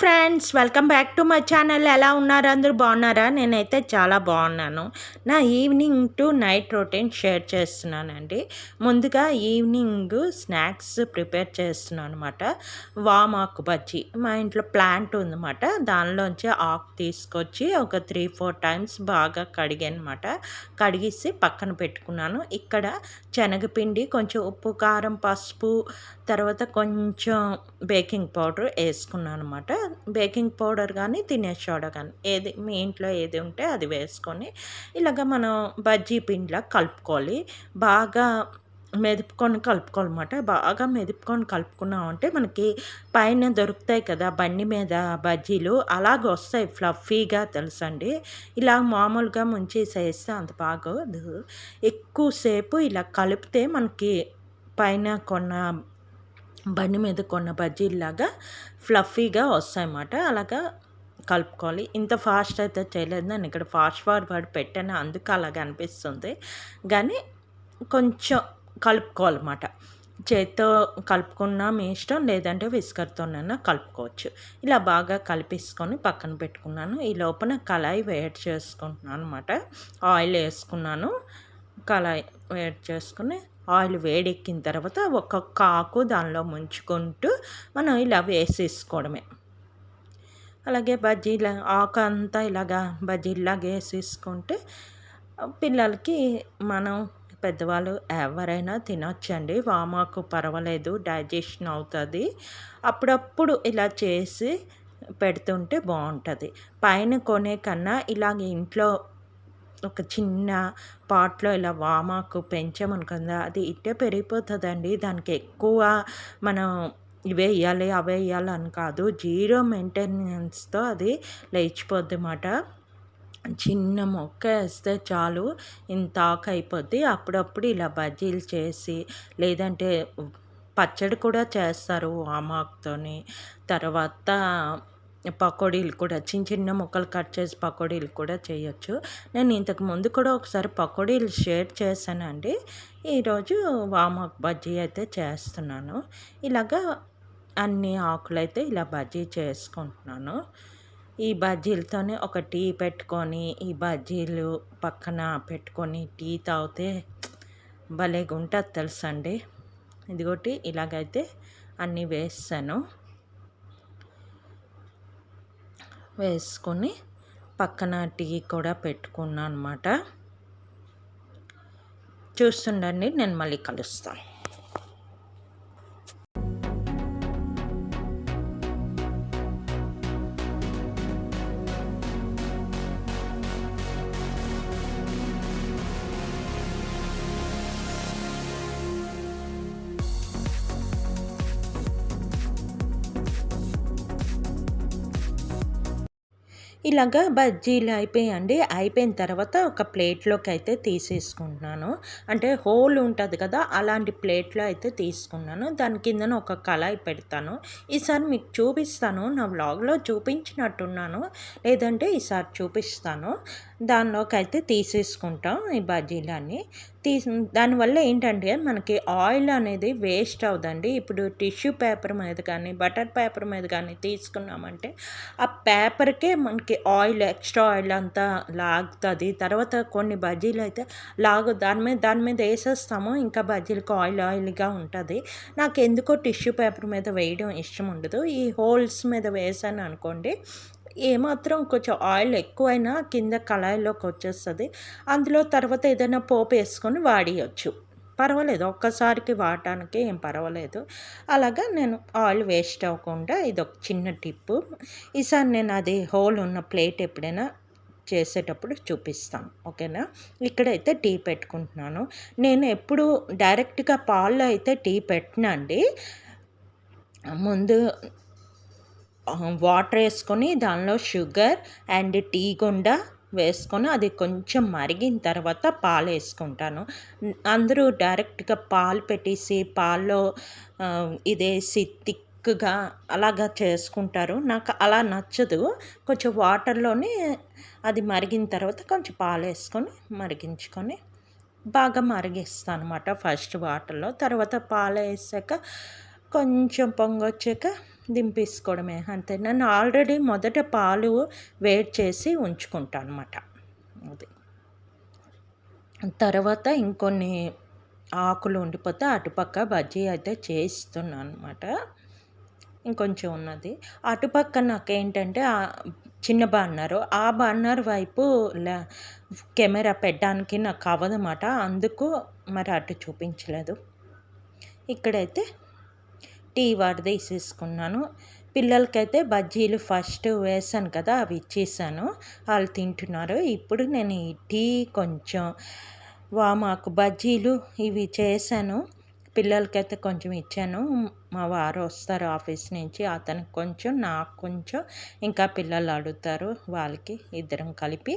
Friends, welcome back to my channel. ఎలా ఉన్నారు? అందరూ బాగున్నారా? నేనైతే చాలా బాగున్నాను. నా evening to night routine share చేస్తున్నానండి. ముందుగా ఈవినింగ్ స్నాక్స్ ప్రిపేర్ చేస్తున్నాను అనమాట. వామాకు బజ్జీ. మా ఇంట్లో ప్లాంట్ ఉందన్నమాట. దానిలోంచి ఆకు తీసుకొచ్చి ఒక 3-4 టైమ్స్ బాగా కడిగానమాట. కడిగేసి పక్కన పెట్టుకున్నాను. ఇక్కడ శనగపిండి, కొంచెం ఉప్పు, కారం, పసుపు, తర్వాత కొంచెం బేకింగ్ పౌడర్ వేసుకున్నాను అనమాట. బేకింగ్ పౌడర్ కానీ, తినే సోడా కానీ ఏది మీ ఇంట్లో ఏది ఉంటే అది వేసుకొని ఇలాగ మనం బజ్జీ పిండిలా కలుపుకోవాలి. బాగా కలుపుకోవాలన్నమాట. బాగా మెదుపుకొని కలుపుకున్నామంటే మనకి పైన దొరుకుతాయి కదా బండి మీద బజ్జీలు, అలాగ వస్తాయి ఫ్లఫీగా తెలుసండి. ఇలా మామూలుగా ముంచేసేస్తే అంత బాగోదు. ఎక్కువసేపు ఇలా కలిపితే మనకి పైన బండి మీద కొన్న బజ్జీలాగా ఫ్లఫీగా వస్తాయన్నమాట. అలాగా కలుపుకోవాలి. ఇంత ఫాస్ట్ అయితే చేయలేదు, నేను ఇక్కడ ఫాస్ట్ ఫార్వర్డ్ పెట్టాను, అందుకు అలాగ అనిపిస్తుంది. కానీ కొంచెం కలుపుకోవాలన్నమాట. చేత్తో కలుపుకున్నా మీ ఇష్టం, లేదంటే విస్కర్తోనైనా కలుపుకోవచ్చు. ఇలా బాగా కలిపేసుకొని పక్కన పెట్టుకున్నాను. ఈ లోపల కళాయి వేడి చేసుకుంటున్నాను అనమాట. ఆయిల్ వేసుకున్నాను. కళాయి వేడి చేసుకుని ఆయిల్ వేడెక్కిన తర్వాత ఒక్కొక్క ఆకు దానిలో ముంచుకుంటూ మనం ఇలా వేసేసుకోవడమే. అలాగే బజ్జీల ఆకు అంతా ఇలాగా బజ్జీలాగా వేసేసుకుంటే పిల్లలకి, మనం పెద్దవాళ్ళు ఎవరైనా తినొచ్చండి. వామాకు పర్వాలేదు, డైజెషన్ అవుతుంది. అప్పుడప్పుడు ఇలా చేసి పెడుతుంటే బాగుంటుంది. పైన కొనే కన్నా ఇలాగ ఇంట్లో ఒక చిన్న పాట్లో ఇలా వామాకు పెంచామనుకుందా, అది ఇట్టే పెరిగిపోతుందండి. దానికి ఎక్కువ మనం ఇవే వేయాలి అవే వేయాలి అని కాదు, జీరో మెయింటెనెన్స్తో అది లేచిపోద్ది అన్నమాట. చిన్న మొక్క వేస్తే చాలు, ఇంత ఆకు అయిపోద్ది. అప్పుడప్పుడు ఇలా బజ్జీలు చేసి, లేదంటే పచ్చడి కూడా చేస్తారు వామాకుతోని. తర్వాత పకోడీలు కూడా చిన్న చిన్న ముక్కలు కట్ చేసి పకోడీలు కూడా చేయొచ్చు. నేను ఇంతకు ముందు కూడా ఒకసారి పకోడీలు షేర్ చేశానండి. ఈరోజు వామాకు బజ్జీ అయితే చేస్తున్నాను. ఇలాగా అన్ని ఆకులైతే ఇలా బజ్జీ చేసుకుంటున్నాను. ఈ బజ్జీలతోనే ఒక టీ పెట్టుకొని, ఈ బజ్జీలు పక్కన పెట్టుకొని టీ తాగితే భలేగా ఉంటుంది తెలుసండి. ఇదిగోటి ఇలాగైతే అన్నీ వేసుకొని పక్కన టీ కూడా పెట్టుకున్నాను అనమాట. చూస్తుండండి, నేను మళ్ళీ కలుస్తాను. ఇలాగా బజ్జీలు అయిపోయాయండి. అయిపోయిన తర్వాత ఒక ప్లేట్లోకి అయితే తీసేసుకుంటున్నాను. అంటే హోల్ ఉంటుంది కదా, అలాంటి ప్లేట్లో అయితే తీసుకున్నాను. దాని కిందన ఒక కళాయి పెడతాను. ఈసారి మీకు చూపిస్తాను, నా వ్లాగ్లో చూపించినట్టున్నాను, లేదంటే ఈసారి చూపిస్తాను. దానిలోకి అయితే తీసేసుకుంటాం ఈ బజ్జీలన్నీ. దానివల్ల ఏంటంటే మనకి ఆయిల్ అనేది వేస్ట్ అవ్వదండి. ఇప్పుడు టిష్యూ పేపర్ మీద కానీ, బటర్ పేపర్ మీద కానీ తీసుకున్నామంటే ఆ పేపర్కే మనకి ఆయిల్, ఎక్స్ట్రా ఆయిల్ అంతా లాగుతుంది. తర్వాత కొన్ని బజ్జీలు అయితే దాని మీద వేసేస్తాము, ఇంకా బజ్జీలకు ఆయిల్గా ఉంటుంది. నాకు ఎందుకో టిష్యూ పేపర్ మీద వేయడం ఇష్టం ఉండదు. ఈ హోల్స్ మీద వేసాను అనుకోండి, ఏమాత్రం కొంచెం ఆయిల్ ఎక్కువైనా కింద కళాయిలోకి వచ్చేస్తుంది. అందులో తర్వాత ఏదైనా పోపు వేసుకొని వాడేయచ్చు, పర్వాలేదు. ఒక్కసారికి వాడటానికి ఏం పర్వాలేదు. అలాగా నేను ఆయిల్ వేస్ట్ అవ్వకుండా ఇదొక చిన్న టిప్పు. ఈసారి నేను అది హోల్ ఉన్న ప్లేట్ ఎప్పుడైనా చేసేటప్పుడు చూపిస్తాను, ఓకేనా. ఇక్కడైతే టీ పెట్టుకుంటున్నాను. నేను ఎప్పుడు డైరెక్ట్గా పాల్లో అయితే టీ పెట్టనండి. ముందు వాటర్ వేసుకొని దానిలో షుగర్ అండ్ టీ గుండ వేసుకొని అది కొంచెం మరిగిన తర్వాత పాలు వేసుకుంటాను. అందరూ డైరెక్ట్గా పాలు పెట్టేసి పాల్లో ఇదేసి థిక్గా అలాగా చేసుకుంటారు. నాకు అలా నచ్చదు. కొంచెం వాటర్లోనే అది మరిగిన తర్వాత కొంచెం పాలు వేసుకొని మరిగించుకొని బాగా మరిగిస్తాను అనమాట. ఫస్ట్ వాటర్లో, తర్వాత పాలు వేసాక కొంచెం పొంగొచ్చాక దింపేసుకోవడమే అంతే. నేను ఆల్రెడీ మొదట పాలు వేడి చేసి ఉంచుకుంటాను అనమాట. అది. తర్వాత ఇంకొన్ని ఆకులు ఉండిపోతే అటుపక్క బజ్జీ అయితే చేయిస్తున్నాను అనమాట. ఇంకొంచెం ఉన్నది. అటుపక్క నాకేంటంటే చిన్న బర్నరు. ఆ బర్నర్ వైపు కెమెరా పెట్టడానికి నాకు అవ్వదన్నమాట. అందుకు మరి అటు చూపించలేదు. ఇక్కడైతే టీ తీసేసుకున్నాను. పిల్లలకైతే బజ్జీలు ఫస్ట్ వేసాను కదా, అవి ఇచ్చేసాను. వాళ్ళు తింటున్నారు. ఇప్పుడు నేను ఈ టీ కొంచెం వామాకు బజ్జీలు ఇవి చేశాను. పిల్లలకైతే కొంచెం ఇచ్చాను. మా వారు వస్తారు ఆఫీస్ నుంచి, అతనికి కొంచెం, నాకు కొంచెం, ఇంకా పిల్లలు అడుగుతారు, వాళ్ళకి ఇద్దరం కలిపి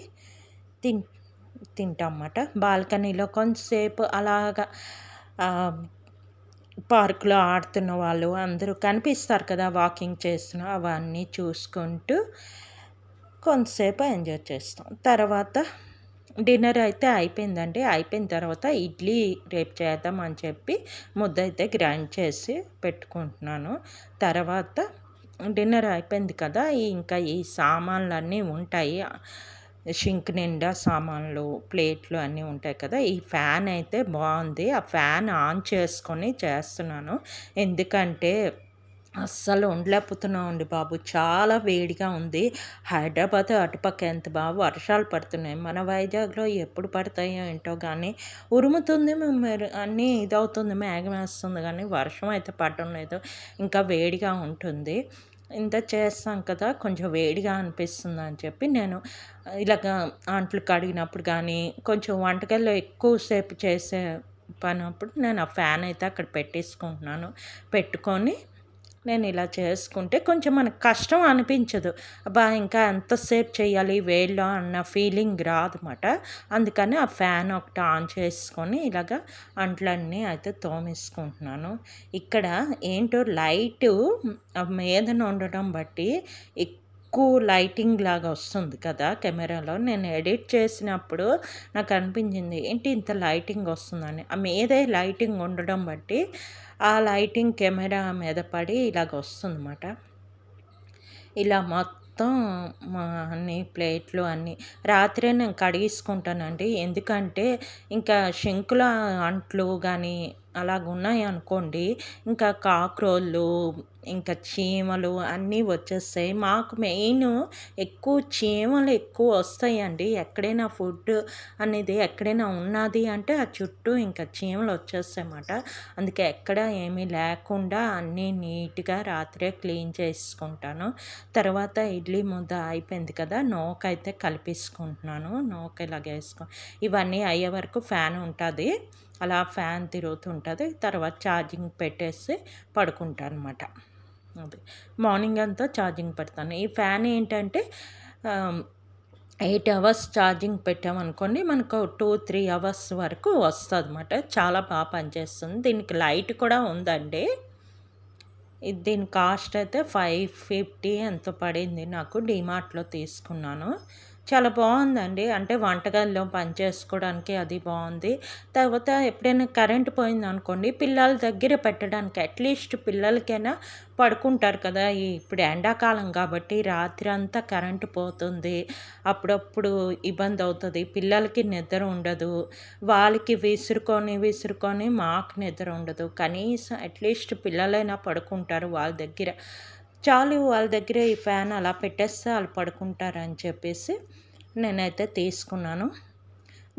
తింటామన్నమాట. బాల్కనీలో కొంతసేపు అలాగా పార్కులో ఆడుతున్న వాళ్ళు అందరూ కనిపిస్తారు కదా, వాకింగ్ చేస్తున్న, అవన్నీ చూసుకుంటూ కొంతసేపు ఎంజాయ్ చేస్తాం. తర్వాత డిన్నర్ అయితే అయిపోయిందండి. అయిపోయిన తర్వాత ఇడ్లీ రేపు చేద్దాం అని చెప్పి ముద్ద అయితే గ్రైండ్ చేసి పెట్టుకుంటున్నాను. తర్వాత డిన్నర్ అయిపోయింది కదా, ఇంకా ఈ సామాన్లన్నీ ఉంటాయి. షింక్ నిండా సామాన్లు, ప్లేట్లు అన్నీ ఉంటాయి కదా. ఈ ఫ్యాన్ అయితే బాగుంది. ఆ ఫ్యాన్ ఆన్ చేసుకొని చేస్తున్నాను. ఎందుకంటే అస్సలు ఉండలేకపోతున్నామండి బాబు. చాలా వేడిగా ఉంది. హైదరాబాద్ అటుపక్క ఎంత బాగా వర్షాలు పడుతున్నాయి. మన వైజాగ్లో ఎప్పుడు పడతాయో ఏంటో కానీ ఉరుముతుంది, మరి అన్నీ ఇదవుతుంది, మేఘం వేస్తుంది కానీ వర్షం అయితే పడడం లేదు. ఇంకా వేడిగా ఉంటుంది. ఇంత చేస్తాం కదా, కొంచెం వేడిగా అనిపిస్తుంది అని చెప్పి నేను ఇలాగ అంట్లు కడిగినప్పుడు కానీ కొంచెం వంటగదిలో ఎక్కువసేపు చేసే పనప్పుడు నేను ఆ ఫ్యాన్ అయితే అక్కడ పెట్టేసుకుంటున్నాను. పెట్టుకొని నేను ఇలా చేసుకుంటే కొంచెం మనకు కష్టం అనిపించదు. అబ్బా ఇంకా ఎంతసేపు చేయాలి వేడిలో అన్న ఫీలింగ్ రాదన్నమాట. అందుకని ఆ ఫ్యాన్ ఒకటి ఆన్ చేసుకొని ఇలాగ అంట్లన్నీ అయితే తోమేసుకుంటున్నాను. ఇక్కడ ఏంటో లైటు మీదన ఉండడం బట్టి ఎక్కువ లైటింగ్ లాగా వస్తుంది కదా కెమెరాలో. నేను ఎడిట్ చేసినప్పుడు నాకు అనిపించింది ఏంటి ఇంత లైటింగ్ వస్తుందని. ఆ మీదే లైటింగ్ ఉండడం బట్టి ఆ లైటింగ్ కెమెరా మీద పడి ఇలాగ వస్తుందన్నమాట. ఇలా మొత్తం అన్ని ప్లేట్లు అన్నీ రాత్రే నేను కడిగేసుకుంటానండి. ఎందుకంటే ఇంకా షింకులో అంట్లు కానీ అలాగున్నాయి అనుకోండి, ఇంకా కాక్రోళ్ళు, ఇంకా చీమలు అన్నీ వచ్చేస్తాయి. మాకు మెయిన్ ఎక్కువ చీమలు ఎక్కువ వస్తాయండి. ఎక్కడైనా ఫుడ్ అనేది ఎక్కడైనా ఉన్నది అంటే ఆ చుట్టూ ఇంకా చీమలు వచ్చేస్తాయన్నమాట. అందుకే ఎక్కడ ఏమీ లేకుండా అన్నీ నీట్గా రాత్రే క్లీన్ చేసుకుంటాను. తర్వాత ఇడ్లీ ముద్ద అయిపోయింది కదా, నూకైతే కలిపేసుకుంటున్నాను. నూక ఇలాగ ఇవన్నీ అయ్యే వరకు ఫ్యాన్ ఉంటుంది. అలా ఫ్యాన్ తిరుగుతుంటుంది. తర్వాత ఛార్జింగ్ పెట్టేసి పడుకుంటాను అనమాట. అది మార్నింగ్ అంతా ఛార్జింగ్ పెడతాను. ఈ ఫ్యాన్ ఏంటంటే 8 అవర్స్ ఛార్జింగ్ పెట్టామనుకోండి, మనకు 2-3 అవర్స్ వరకు వస్తుంది అనమాట. చాలా బాగా పనిచేస్తుంది. దీనికి లైట్ కూడా ఉందండి. దీని కాస్ట్ అయితే 550 ఎంతో పడింది. నాకు డీమార్ట్లో తీసుకున్నాను. చాలా బాగుందండి. అంటే వంటగదిలో పని చేసుకోవడానికి అది బాగుంది. తర్వాత ఎప్పుడైనా కరెంట్ పోయిందనుకోండి, పిల్లల దగ్గర పెట్టడానికి అట్లీస్ట్ పిల్లలకైనా పడుకుంటారు కదా. ఇప్పుడు ఎండాకాలం కాబట్టి రాత్రి అంతా కరెంటు పోతుంది. అప్పుడప్పుడు ఇబ్బంది అవుతుంది. పిల్లలకి నిద్ర ఉండదు. వాళ్ళకి విసురుకొని మాకు నిద్ర ఉండదు. కనీసం అట్లీస్ట్ పిల్లలైనా పడుకుంటారు వాళ్ళ దగ్గర. చాలు వాళ్ళ దగ్గర ఈ ఫ్యాన్ అలా పెట్టేస్తే వాళ్ళు పడుకుంటారని చెప్పేసి నేనైతే తీసుకున్నాను.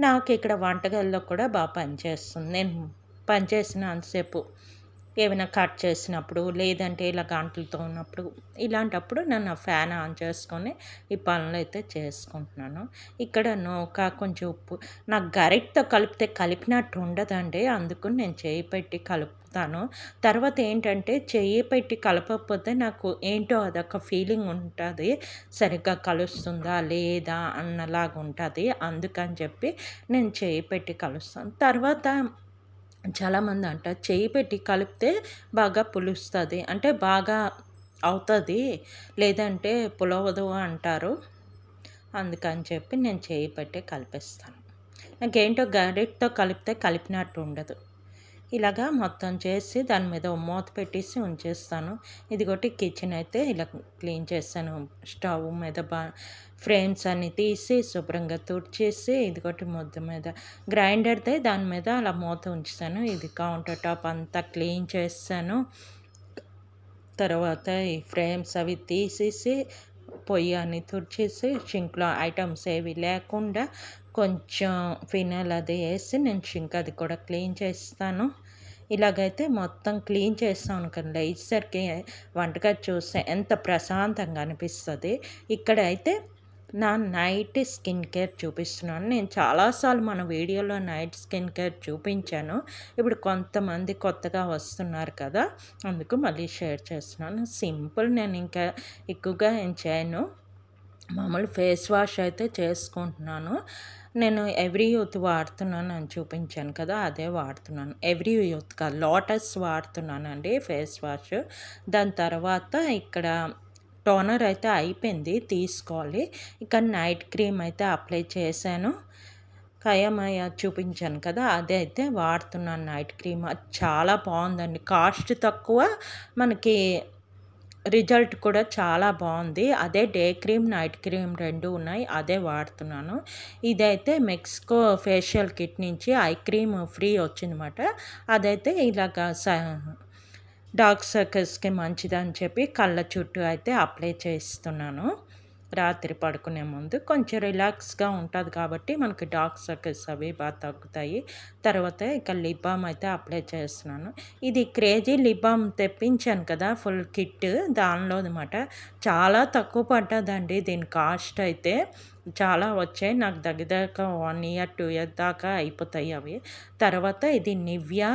నాకు ఇక్కడ వంటగదిలో కూడా బాగా పనిచేస్తుంది. నేను పనిచేసినంతసేపు ఏమైనా కట్ చేసినప్పుడు, లేదంటే ఇలా గంటలతో ఉన్నప్పుడు, ఇలాంటప్పుడు నేను ఫ్యాన్ ఆన్ చేసుకొని ఈ పనులు అయితే చేసుకుంటున్నాను. ఇక్కడ నూక కొంచెం ఉప్పు నాకు గరిటతో కలిపితే కలిపినట్టు ఉండదండి. అందుకు నేను చేయి పెట్టి కలుపుతాను. తర్వాత ఏంటంటే చెయ్యి పెట్టి కలపకపోతే నాకు ఏంటో అదొక ఫీలింగ్ ఉంటుంది. సరిగ్గా కలుస్తుందా లేదా అన్నలాగా ఉంటుంది. అందుకని చెప్పి నేను చేయి పెట్టి కలుస్తాను. తర్వాత చాలామంది అంటారు చేయి పెట్టి కలిపితే బాగా పులుస్తుంది, అంటే బాగా అవుతుంది, లేదంటే పులవదు అంటారు. అందుకని చెప్పి నేను చేయి పెట్టి కలిపేస్తాను. నాకేంటో గరిటతో కలిపితే కలిపినట్టు ఉండదు. ఇలాగా మొత్తం చేసి దాని మీద ఓ మూత పెట్టేసి ఉంచేస్తాను. ఇదిగోటి కిచెన్ అయితే ఇలా క్లీన్ చేశాను. స్టవ్ మీద ఫ్రేమ్స్ అన్నీ తీసి శుభ్రంగా తుడిచేసి ఇదిగోటి ముద్ద మీద గ్రైండర్‌దే దాని మీద అలా మూత ఉంచేసాను. ఇది కౌంటర్ టాప్ అంతా క్లీన్ చేసేసాను. తర్వాత ఈ ఫ్రేమ్స్ అవి తీసేసి పొయ్యి అన్నీ తుడిచేసి సింక్‌లో ఐటమ్స్ ఏవి లేకుండా కొంచెం ఫినాయిల్ అది వేసి నేను సింక్ అది కూడా క్లీన్ చేస్తాను. ఇలాగైతే మొత్తం క్లీన్ చేస్తాం అనుకోండి లేచేసరికి వంటగది చూస్తే ఎంత ప్రశాంతంగా అనిపిస్తుంది. ఇక్కడైతే నా నైట్ స్కిన్ కేర్ చూపిస్తున్నాను. నేను చాలాసార్లు మన వీడియోలో నైట్ స్కిన్ కేర్ చూపించాను. ఇప్పుడు కొంతమంది కొత్తగా వస్తున్నారు కదా, అందుకు మళ్ళీ షేర్ చేస్తున్నాను. సింపుల్, నేను ఇంకా ఎక్కువగా ఏం చేయను. మామూలు ఫేస్ వాష్ అయితే చేసుకుంటున్నాను. నేను ఎవ్రీ యూత్ వాడుతున్నాను అని చూపించాను కదా, అదే వాడుతున్నాను. ఎవ్రీ యూత్ కాదు, లోటస్ వాడుతున్నానండి ఫేస్ వాష్. దాని తర్వాత ఇక్కడ టోనర్ అయితే అయిపోయింది, తీసుకోవాలి. ఇక నైట్ క్రీమ్ అయితే అప్లై చేశాను. కయమయ చూపించాను కదా, అదే అయితే వాడుతున్నాను నైట్ క్రీమ్. అది చాలా బాగుందండి, కాస్ట్ తక్కువ, మనకి రిజల్ట్ కూడా చాలా బాగుంది. అదే డే క్రీమ్, నైట్ క్రీమ్ 2 ఉన్నాయి, అదే వాడుతున్నాను. ఇదైతే మెక్సికో ఫేషియల్ కిట్ నుంచి ఐ క్రీమ్ ఫ్రీ వచ్చిందన్నమాట. అదైతే ఇలాగ డార్క్ సర్కిల్స్కి మంచిదని చెప్పి కళ్ళ చుట్టూ అయితే అప్లై చేస్తున్నాను. రాత్రి పడుకునే ముందు కొంచెం రిలాక్స్గా ఉంటుంది కాబట్టి మనకి డార్క్ సర్కిల్స్ అవి బాగా తగ్గుతాయి. తర్వాత ఇక లిప్ బామ్ అయితే అప్లై చేస్తున్నాను. ఇది క్రేజీ లిప్ బామ్ తెప్పించాను కదా ఫుల్ కిట్, దానిలో అనమాట. చాలా తక్కువ పడ్డదండి దీని కాస్ట్ అయితే. చాలా వచ్చాయి నాకు, దగ్గర 1 ఇయర్ 2 ఇయర్ దాకా అయిపోతాయి అవి. తర్వాత ఇది నివ్యా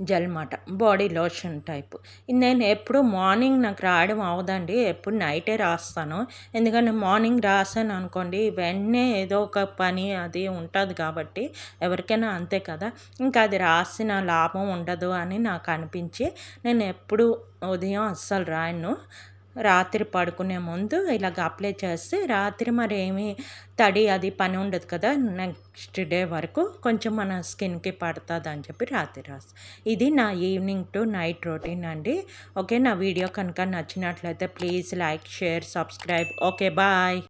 జెల్ మాట, బాడీ లోషన్ టైపు. నేను ఎప్పుడు మార్నింగ్ నాకు రాయడం అవ్వదండి, ఎప్పుడు నైటే రాస్తాను. ఎందుకంటే మార్నింగ్ రాసాను అనుకోండి వెంటనే ఏదో ఒక పని అది ఉంటుంది కాబట్టి, ఎవరికైనా అంతే కదా, ఇంకా అది రాసిన లాభం ఉండదు అని నాకు అనిపించి నేను ఎప్పుడు ఉదయం అస్సలు రాయను. రాత్రి పడుకునే ముందు ఇలాగ అప్లై చేస్తే రాత్రి మరి ఏమీ తడి అది పని ఉండదు కదా, నెక్స్ట్ డే వరకు కొంచెం మన స్కిన్కి పడుతుంది అని చెప్పి రాత్రి రాస్తాను. ఇది నా ఈవినింగ్ టు నైట్ రొటీన్ అండి. ఓకే, నా వీడియో కనుక నచ్చినట్లయితే please like, share, subscribe. Okay, bye.